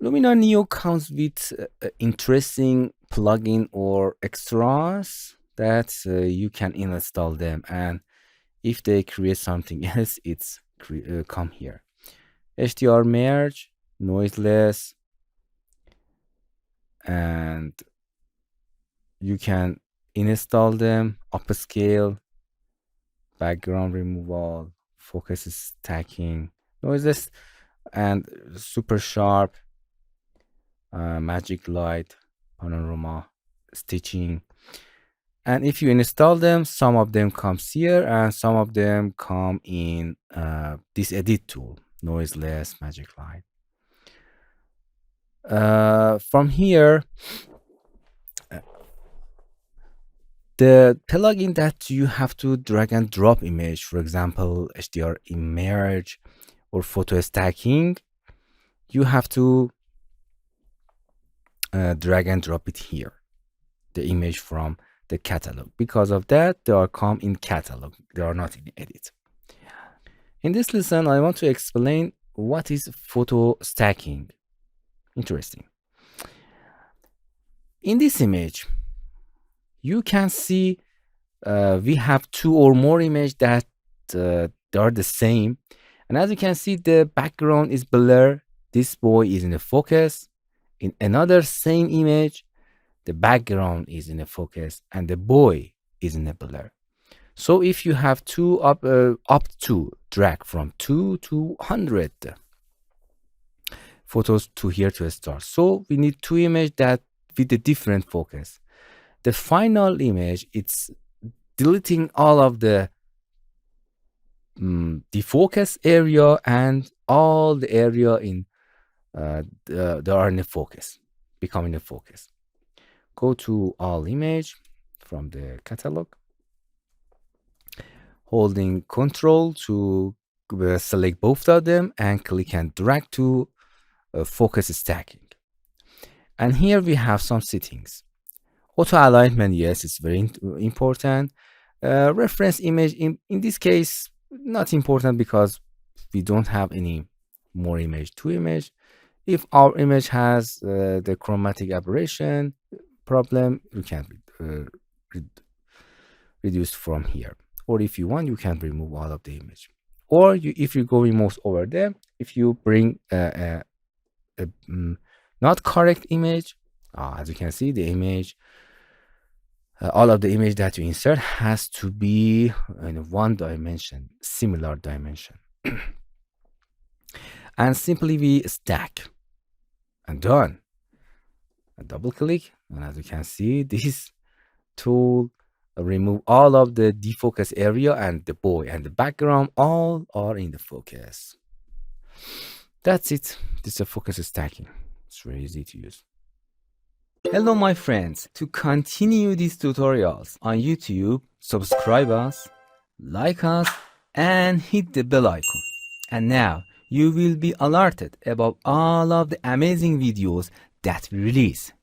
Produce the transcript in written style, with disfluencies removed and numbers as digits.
Luminar Neo comes with interesting plugin or extras that you can install them, and if they create something else, it's come here. HDR merge, noiseless, and you can install them. Upscale, background removal, focus stacking, noiseless, and super sharp. Magic light, panorama, stitching. And if you install them, some of them comes here and some of them come in this edit tool, noiseless, magic light. From here, the plugin that you have to drag and drop image, for example, HDR merge or photo stacking, you have to drag and drop it here, the image from the catalog. Because of that, they are come in catalog, they are not in edit. In this lesson, I want to explain what is photo stacking. Interesting. In this image, you can see we have two or more images that they are the same, and as you can see, the background is blurred. This boy is in the focus. In another same image, the background is in the focus and the boy is in the blur. So if you have two up to drag from 2 to 100 photos to here to start. So we need two images that with a different focus. The final image, it's deleting all of the defocus area and all the area in they are in the focus, becoming the focus. Go to all image from the catalog, holding Control to select both of them and click and drag to focus stacking. And here we have some settings. Auto alignment, yes, it's very important. Reference image, in this case, not important because we don't have any more image to image. If our image has the chromatic aberration problem, you can reduce from here. Or if you want, you can remove all of the image. Or if you go remove over there, if you bring a not correct image, as you can see, the image, all of the image that you insert has to be in one dimension, similar dimension. And simply we stack and done. And double click, and as you can see, this tool remove all of the defocus area, and the boy and the background all are in the focus. That's it. This is a focus stacking. It's very easy to use. Hello my friends, to continue these tutorials on YouTube, subscribe us, like us, and hit the bell icon. And now you will be alerted about all of the amazing videos that we release.